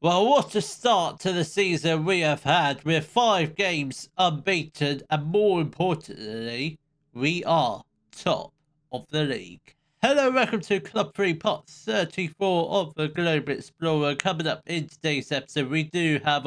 Well, what a start to the season we have had with 5 games unbeaten, and more importantly, we are top of the league. Hello, welcome to Club 3 Pot 34 of the Globe Explorer. Coming up in today's episode, we do have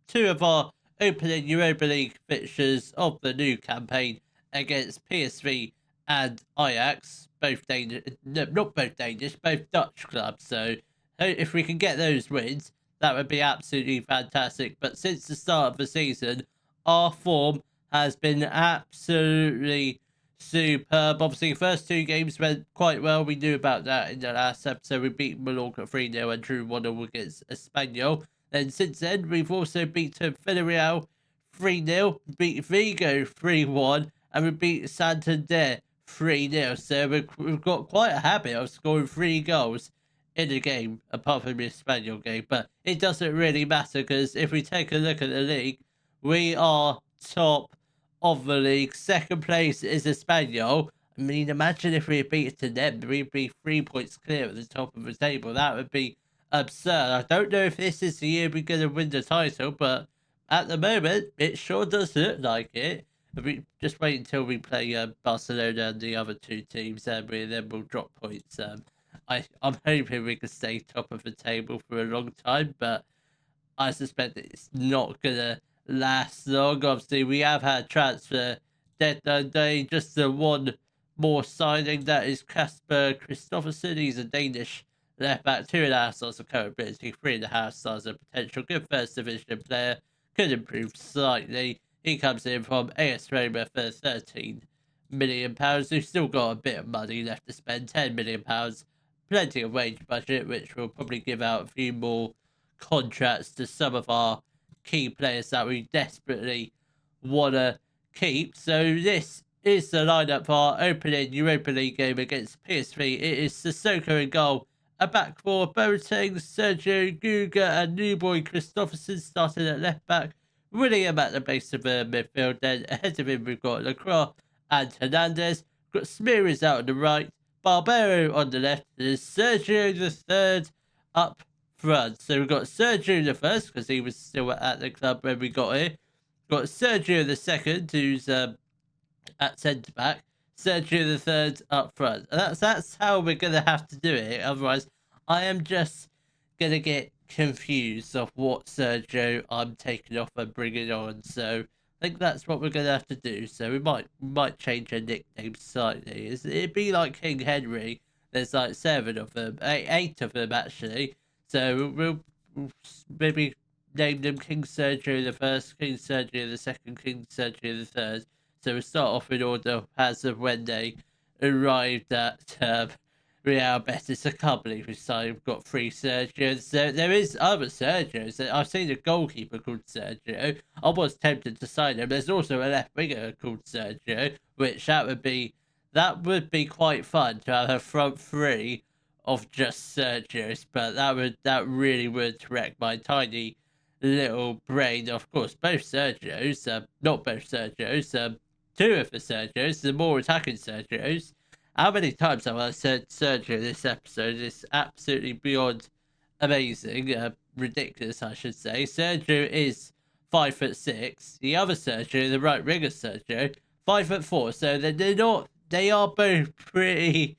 two of our opening Europa League fixtures of the new campaign against PSV and Ajax, both Danish, no, not both Danish, both Dutch clubs. So if we can get those wins, that would be absolutely fantastic. But since the start of the season, our form has been absolutely superb. Obviously, the first 2 games went quite well. We knew about that in the last episode. We beat Mallorca 3-0 and drew 1-0 against Espanyol. Then since then, we've also beaten Villarreal 3-0, beat Vigo 3-1, and we beat Santander 3-0. So we've got quite a habit of scoring 3 goals in a game, apart from the Espanyol game. But it doesn't really matter, because if we take a look at the league, we are top of the league. Second place is Espanyol. I mean, imagine if we had beaten them, we'd be 3 points clear at the top of the table. That would be absurd. I don't know if this is the year we're going to win the title, but at the moment, it sure does look like it. We just wait until we play Barcelona and the other 2 teams, and then we'll drop points. I'm hoping we can stay top of the table for a long time, but I suspect it's not going to last long. Obviously, we have had transfer deadline day, just the one more signing. That is Kasper Christoffersen. He's a Danish left back, 2.5 stars of current ability, 3.5 stars of potential. Good first division player, could improve slightly. He comes in from AS Roma for £13 million. We've still got a bit of money left to spend, £10 million. Plenty of wage budget, which will probably give out a few more contracts to some of our key players that we desperately want to keep. So this is the lineup for our opening Europa League game against PSV. It is Sissoko in goal, a back four, Boateng, Sergio, Guga and new boy Christoffersen starting at left back, William at the base of the midfield. Then ahead of him we've got Lacroix and Hernandez. We've got Smearis out on the right, Barbero on the left, and Sergio the third up front. So we've got Sergio the first, because he was still at the club when we got here. We've got Sergio the second, who's at centre back. Sergio the third up front. And that's how we're gonna have to do it. Otherwise, I am just gonna get confused of what Sergio I'm taking off and bringing on. So I think that's what we're going to have to do. So we might change her nickname slightly. It'd be like King Henry. There's like 7 of them, 8 of them actually. So we'll maybe name them King Sergio the first, King Sergio the second, King Sergio the third. So we'll start off in order as of when they arrived at Real Betis. I can't believe we've got 3 Sergios. So there is other Sergios. I've seen a goalkeeper called Sergio. I was tempted to sign him. There's also a left winger called Sergio, which that would be quite fun to have a front 3 of just Sergios. But that really would wreck my tiny little brain. Of course, both Sergios, not both Sergios, 2 of the Sergios, the more attacking Sergios. How many times have I said Sergio this episode? It's absolutely beyond amazing. Ridiculous, I should say. Sergio is 5'6". The other Sergio, the right winger Sergio, 5'4". So they are both pretty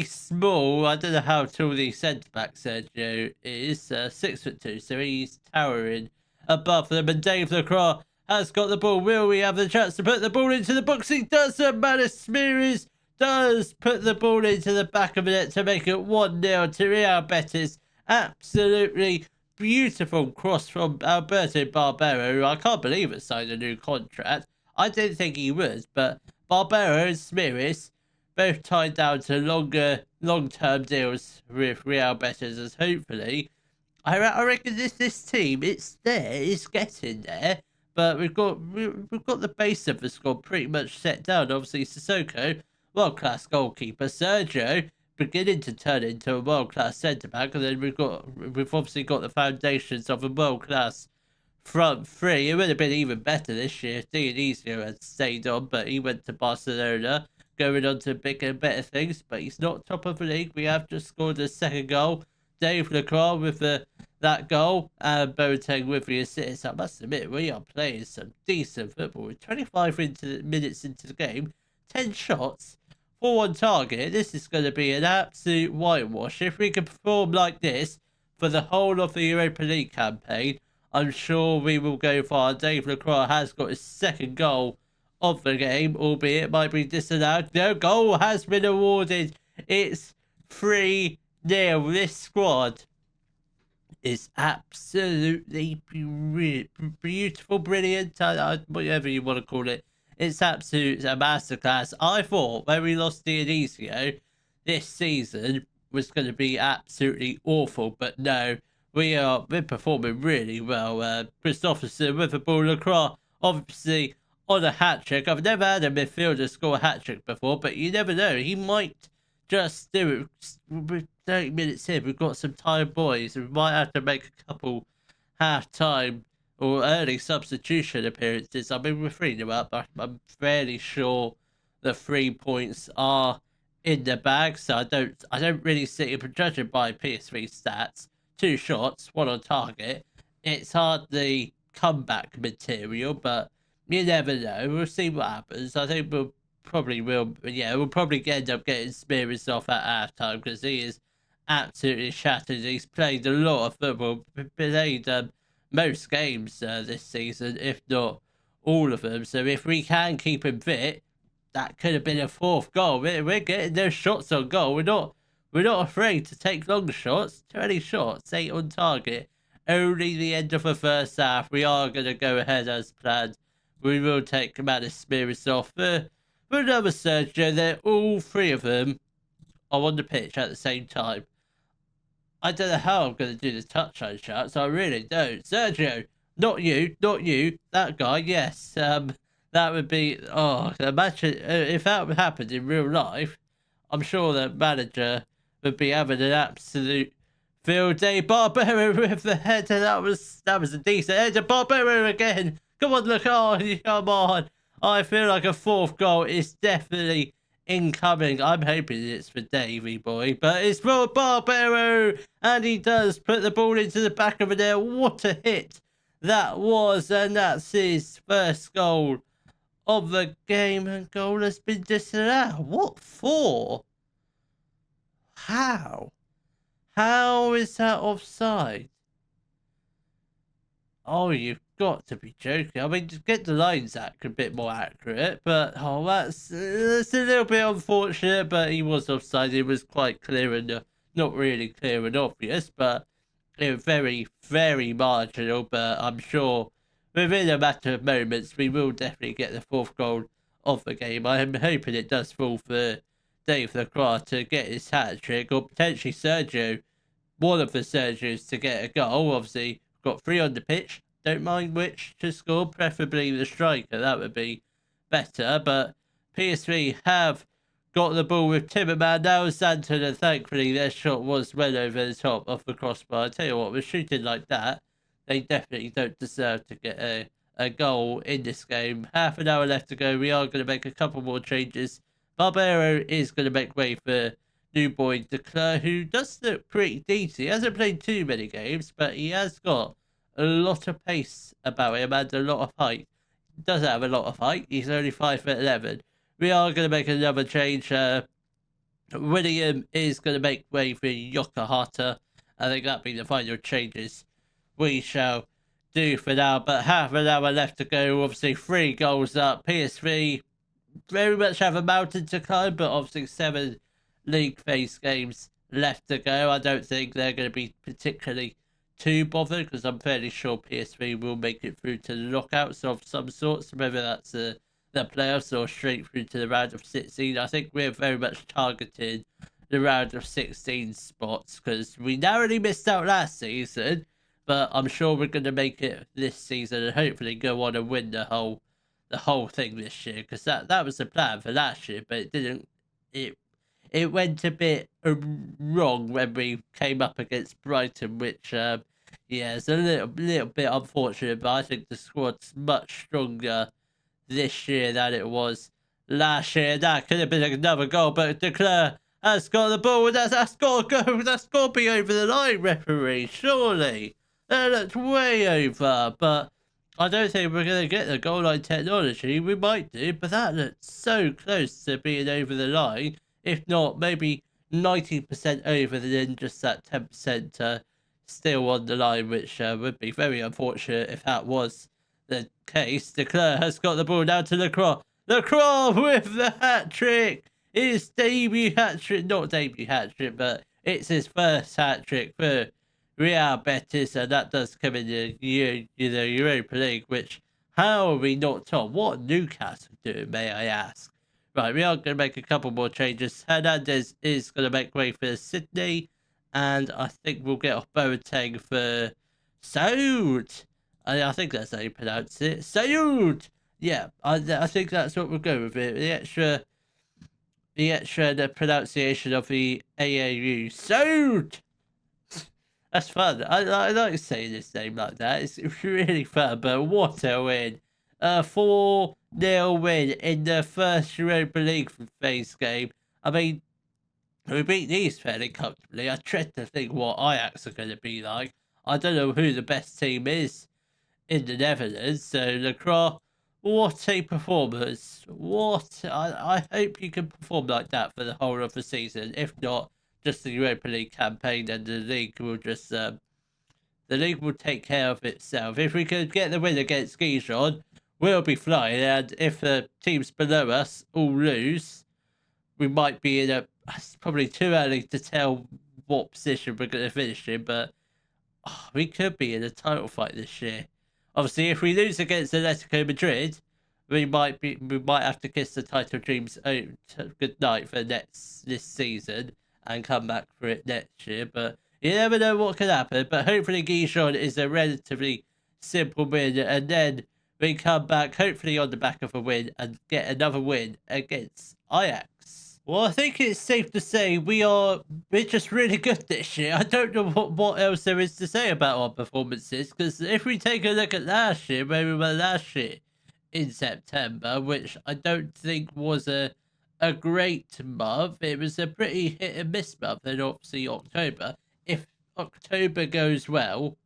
small. I don't know how tall the centre back Sergio is. 6'2". So he's towering above them. And Dave Lacroix has got the ball. Will we have the chance to put the ball into the box? He doesn't. Smearis does put the ball into the back of the net to make it 1-0 to Real Betis. Absolutely beautiful cross from Alberto Barbero. I can't believe it signed a new contract. I didn't think he would, but Barbero and Smearis both tied down to long-term deals with Real Betis, as hopefully, I reckon this team, it's getting there. But we've got the base of the squad pretty much set down. Obviously, Sissoko, world-class goalkeeper. Sergio, beginning to turn into a world-class centre-back. And then we've obviously got the foundations of a world-class front 3. It would have been even better this year if Dionisio had stayed on, but he went to Barcelona, going on to bigger and better things. But he's not top of the league. We have just scored a second goal. Dave Lacroix with the that goal, and Boateng with the assist. I must admit, we are playing some decent football. With 25 minutes into the game, 10 shots, 4 on target. This is going to be an absolute whitewash. If we can perform like this for the whole of the Europa League campaign, I'm sure we will go far. Dave Lacroix has got his second goal of the game, albeit it might be disallowed. No goal has been awarded. It's 3-0. This squad is absolutely beautiful, brilliant, whatever you want to call it. It's absolute a masterclass. I thought when we lost Dionisio this season was going to be absolutely awful, but no, we're performing really well. Christopherson with the ball, Lacroix obviously on a hat trick. I've never had a midfielder score a hat trick before, but you never know. He might just do it. With 30 minutes in, we've got some tired boys. We might have to make a couple half-time or early substitution appearances. I mean, we're 3-0 up, but I'm fairly sure the 3 points are in the bag. So I don't really see it, judging by PSV stats. 2 shots, 1 on target. It's hardly comeback material, but you never know. We'll see what happens. I think we'll probably end up getting Spears off at halftime because he is absolutely shattered. He's played a lot of football, played most games this season, if not all of them. So if we can keep him fit, that could have been a 4th goal. We're getting those shots on goal. We're not afraid to take long shots. 20 shots, 8 on target. Only the end of the first half. We are going to go ahead as planned. We will take Manis Spears off. For another Sergio, they're all 3 of them are on the pitch at the same time. I don't know how I'm going to do the touchline shots. I really don't. Sergio, not you, that guy, yes. That would be, imagine if that happened in real life. I'm sure the manager would be having an absolute field day. Barbero with the header. That was a decent header. Barbero again. Come on, look on, come on. I feel like a 4th goal is definitely incoming. I'm hoping it's for Davey boy, but it's for Barbero, and he does put the ball into the back of the net. What a hit that was, and that's his first goal of the game, and goal has been disallowed. What for? How is that offside? Oh, you've got to be joking. I mean, just get the lines a bit more accurate, but that's a little bit unfortunate, but he was offside. It was quite clear and not really clear and obvious, but it was very, very marginal. But I'm sure within a matter of moments, we will definitely get the 4th goal of the game. I'm hoping it does fall for Dave Lacroix to get his hat trick, or potentially Sergio, one of the Sergios, to get a goal. Obviously, got 3 on the pitch. Don't mind which to score, preferably the striker. That would be better. But PSV have got the ball with Timmerman. Now Santon, and thankfully their shot was well over the top of the crossbar. I tell you what, with shooting like that, they definitely don't deserve to get a goal in this game. Half an hour left to go. We are going to make a couple more changes. Barbero is going to make way for new boy Declare, who does look pretty decent. He hasn't played too many games, but he has got a lot of pace about him and a lot of height. He does have a lot of height. He's only 5'11". We are going to make another change. William is going to make way for Yokohata. I think that'll be the final changes we shall do for now. But half an hour left to go. Obviously, 3 goals up. PSV very much have a mountain to climb, but obviously 7 league phase games left to go. I don't think they're going to be particularly too bothered, because I'm fairly sure PSV will make it through to the knockouts of some sorts, whether that's the playoffs or straight through to the round of 16. I think we're very much targeting the round of 16 spots, because we narrowly missed out last season, but I'm sure we're going to make it this season and hopefully go on and win the whole thing this year, because that was the plan for last year, but it didn't. It went a bit wrong when we came up against Brighton, which is a little bit unfortunate, but I think the squad's much stronger this year than it was last year. That could have been another goal, but Declare has got the ball, and that's got to go. That's got to be over the line, referee. Surely that looked way over, but I don't think we're going to get the goal line technology. We might do, but that looked so close to being over the line. If not, maybe 90% over, then just that 10% still on the line, which would be very unfortunate if that was the case. Leclerc has got the ball now to Lacroix. Lacroix with the hat trick. His debut hat trick, not debut hat trick, but it's his first hat trick for Real Betis, and that does come in the Europa League, which, how are we not top? What are Newcastle doing, may I ask? Right, we are going to make a couple more changes. Hernandez is going to make way for Sydney, and I think we'll get off Boateng for Saud. I think that's how you pronounce it. Saud! Yeah, I think that's what we'll go with it. The pronunciation of the AAU. Saud! That's fun. I like saying this name like that. It's really fun, but what a win. A 4-0 win in the first Europa League phase game. I mean, we beat these fairly comfortably. I dread to think what Ajax are going to be like. I don't know who the best team is in the Netherlands. So, Lacroix, what a performance. I hope you can perform like that for the whole of the season. If not, just the Europa League campaign, and the league will just the league will take care of itself. If we could get the win against Gijon, we'll be flying. And if the teams below us all lose, we might be in a. It's probably too early to tell what position we're going to finish in, but we could be in a title fight this year. Obviously, if we lose against Atletico Madrid, we might have to kiss the title dreams good night for this season and come back for it next year. But you never know what could happen. But hopefully Gijon is a relatively simple win, and then we come back hopefully on the back of a win and get another win against Ajax. Well, I think it's safe to say we're just really good this year. I don't know what else there is to say about our performances, because if we take a look at last year, where we were last year in September, which I don't think was a great month. It was a pretty hit and miss month, and obviously October. If October goes well,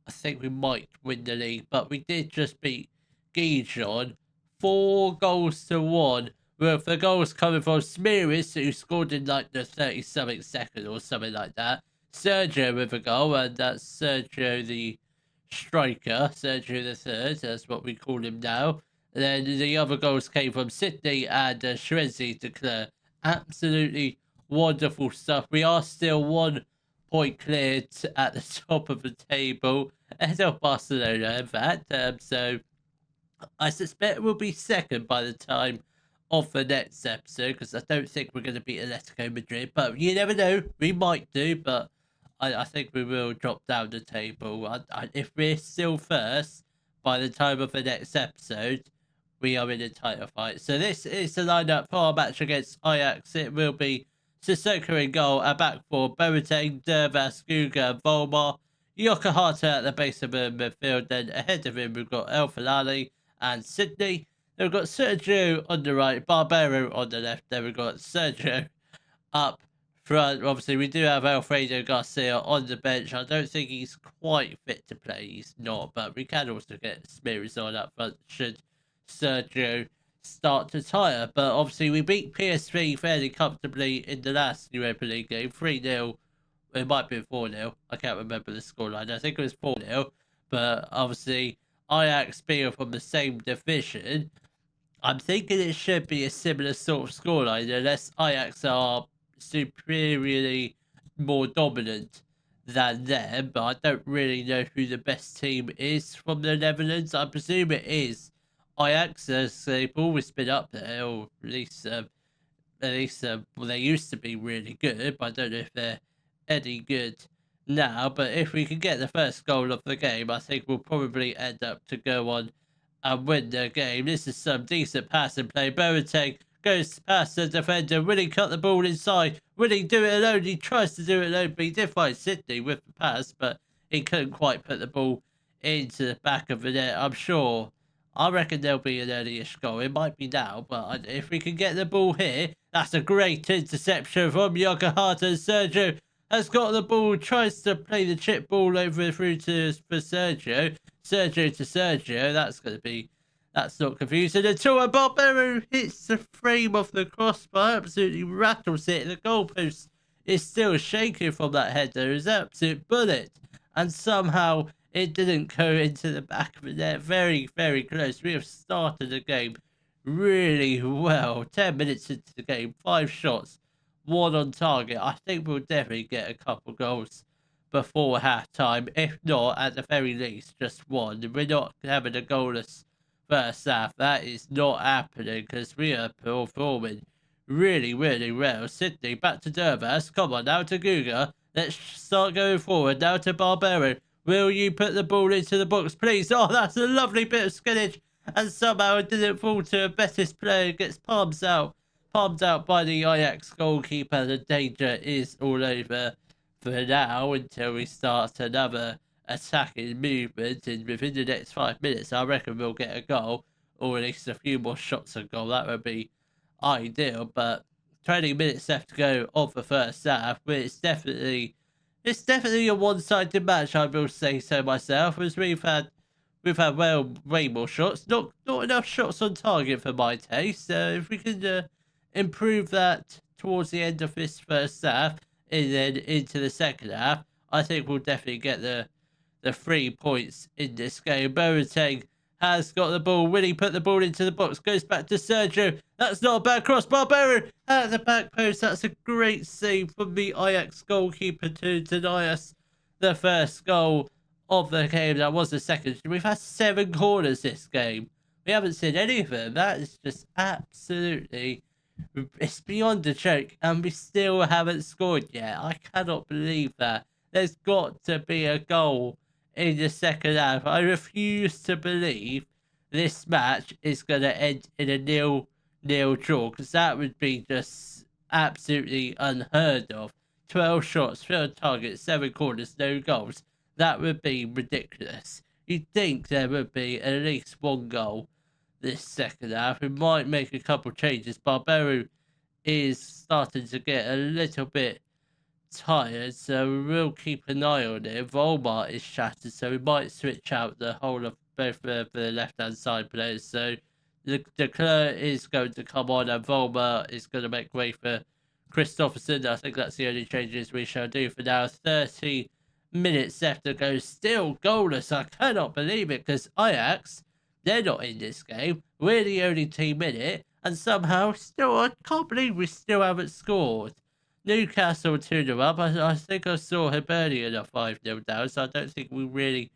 I think we might win the league, but we did just beat Gijon 4-1, with the goals coming from Smiris, who scored in like the 30-something second or something like that. Sergio with a goal, and that's Sergio the striker, Sergio the third, that's what we call him now. And then the other goals came from Sydney and Shrezzy Declare. Absolutely wonderful stuff. We are still 1 point cleared at the top of the table, ahead of Barcelona, in fact. So I suspect we'll be second by the time of the next episode, because I don't think we're going to beat Atletico Madrid. But you never know. We might do, but I think we will drop down the table. If we're still first by the time of the next episode, we are in a title fight. So this is the lineup for our match against Ajax. It will be Sissoko in goal, a back four, Boateng, Dervas, Guga, and Volmar, Yokahata at the base of the midfield. Then ahead of him, we've got El Falali and Sydney. Then we've got Sergio on the right, Barbero on the left. Then we've got Sergio up front. Obviously, we do have Alfredo Garcia on the bench. I don't think he's quite fit to play. He's not, but we can also get Smiris on up front should Sergio start to tire. But obviously, we beat PSV fairly comfortably in the last Europa League game, 3-0. It might be 4-0. I can't remember the scoreline. I think it was 4-0. But obviously, Ajax being from the same division, I'm thinking it should be a similar sort of scoreline, unless Ajax are superiorly more dominant than them. But I don't really know who the best team is from the Netherlands. I presume it is Ajax, as they've always been up there, or at least well, they used to be really good, but I don't know if they're any good now. But if we can get the first goal of the game, I think we'll probably end up to go on and win the game. This is some decent passing play. Boateng goes past the defender. Will he cut the ball inside? Will he do it alone? He tries to do it alone, but he did find Sydney with the pass, but he couldn't quite put the ball into the back of the net. I reckon there'll be an early-ish goal. It might be now, but if we can get the ball here, That's a great interception from Yokohata. Sergio has got the ball, tries to play the chip ball over through for Sergio. Sergio to Sergio. That's not confusing at all. And Barbero hits the frame of the crossbar, absolutely rattles it. The goalpost is still shaking from that header. It's an absolute bullet. And somehow it didn't go into the back of the net. Very, very close. We have started the game really well. 10 minutes into the game, 5 shots, 1 on target. I think we'll definitely get a couple goals before half time. If not, at the very least, just 1. We're not having a goalless first half. That is not happening because we are performing really, really well. Sydney back to Dervas. Come on now to Guga. Let's start going forward. Now to Barbero. Will you put the ball into the box, please? Oh, that's a lovely bit of skinnage. And somehow it didn't fall to a Betis player. Gets palmed out by the Ajax goalkeeper. The danger is all over for now until we start another attacking movement. And within the next 5 minutes, I reckon we'll get a goal, or at least a few more shots on goal. That would be ideal. But 20 minutes left to go of the first half. But it's definitely a one-sided match, I will say so myself, as we've had way more shots. Not enough shots on target for my taste. If we can improve that towards the end of this first half and then into the second half, I think we'll definitely get the 3 points in this game. Boateng has got the ball. Will he put the ball into the box? Goes back to Sergio. That's not a bad cross. Barbero at the back post. That's a great save from the Ajax goalkeeper to deny us the first goal of the game. That was the second. We've had 7 corners this game. We haven't seen any of them. That is just absolutely... It's beyond a joke. And we still haven't scored yet. I cannot believe that. There's got to be a goal in the second half. I refuse to believe this match is going to end in a 0-0 draw, because that would be just absolutely unheard of. 12 shots, 12 targets, 7 corners, no goals. That would be ridiculous. You'd think there would be at least 1 goal this second half. We might make a couple changes. Barbero is starting to get a little bit tired, so we will keep an eye on it. Volmar is shattered, so we might switch out the whole of both the left-hand side players. So the Leclerc is going to come on, and Volmar is going to make way for Christopherson. I think that's the only changes we shall do for now. 30 minutes left to go, still goalless. I cannot believe it, because Ajax, they're not in this game. We're the only team in it, and somehow still, I can't believe we still haven't scored. Newcastle 2-0 up. I think I saw Hibernian at 5-0 down, so I don't think we really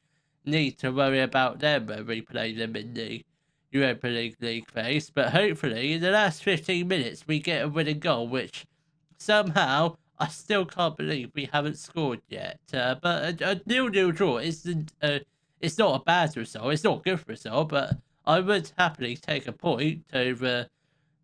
need to worry about them when we play them in the Europa League phase. But hopefully, in the last 15 minutes, we get a winning goal, which somehow I still can't believe we haven't scored yet. But a 0-0 draw isn't... it's not a bad result. It's not a good result, but I would happily take a point over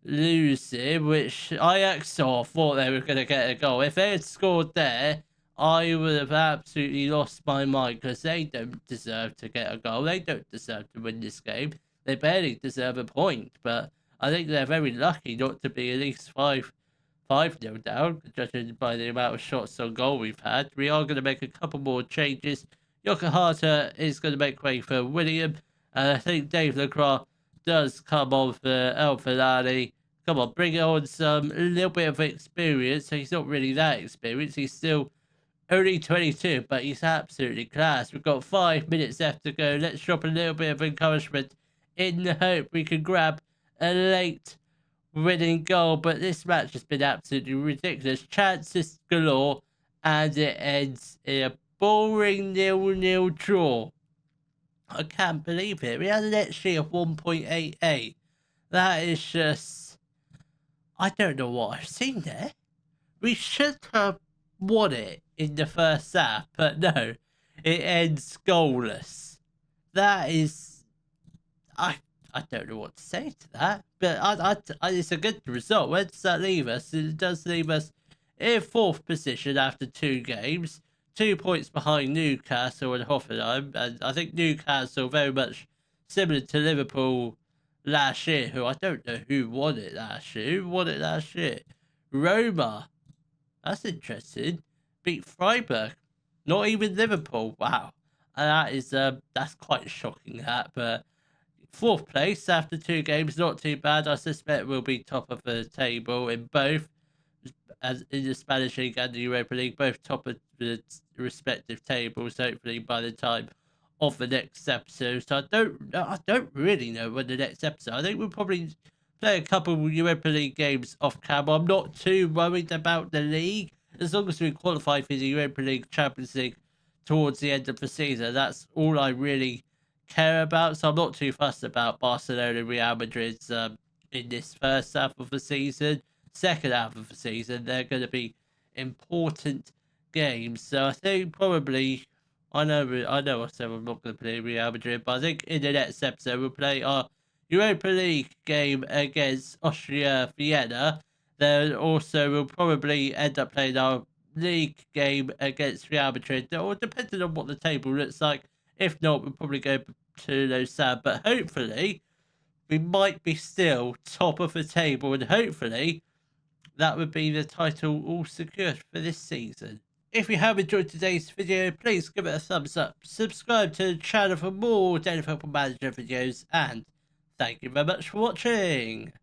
losing, which Ajax thought they were going to get a goal. If they had scored there, I would have absolutely lost my mind, because they don't deserve to get a goal. They don't deserve to win this game. They barely deserve a point, but I think they're very lucky not to be at least 5-0 down, judging by the amount of shots on goal we've had. We are going to make a couple more changes. Yokohata is going to make way for William, and I think Dave Lacroix does come on for El Filani. Come on, bring on a little bit of experience. He's not really that experienced. He's still only 22, but he's absolutely class. We've got 5 minutes left to go. Let's drop a little bit of encouragement in the hope we can grab a late winning goal. But this match has been absolutely ridiculous. Chances galore, and it ends in a boring 0-0 draw. I can't believe it. We had an XG of 1.88. That is just... I don't know what I've seen there. We should have won it in the first half, but no. It ends goalless. That is... I don't know what to say to that. But it's a good result. Where does that leave us? It does leave us in 4th position after 2 games. 2 points behind Newcastle and Hoffenheim. And I think Newcastle very much similar to Liverpool last year, who I don't know who won it last year. Who won it last year? Roma. That's interesting. Beat Freiburg. Not even Liverpool. Wow. And that is that's quite shocking, that. But fourth place after 2 games, not too bad. I suspect we'll be top of the table in both, as in the Spanish League and the Europa League, both top of the respective tables. Hopefully by the time of the next episode. So I don't really know when the next episode. I think we'll probably play a couple of Europa League games off camera. I'm not too worried about the league as long as we qualify for the Europa League, Champions League towards the end of the season. That's all I really care about. So I'm not too fussed about Barcelona, Real Madrid's in this first half of the season. Second half of the season, they're going to be important games. So I think probably, I know I said I'm not going to play Real Madrid, but I think in the next episode we'll play our Europa League game against Austria Vienna. Then also we'll probably end up playing our league game against Real Madrid, or depending on what the table looks like. If not, we'll probably go to Lausanne, but hopefully we might be still top of the table, and hopefully that would be the title all secured for this season. If you have enjoyed today's video, please give it a thumbs up, subscribe to the channel for more Daily Football Manager videos, and thank you very much for watching.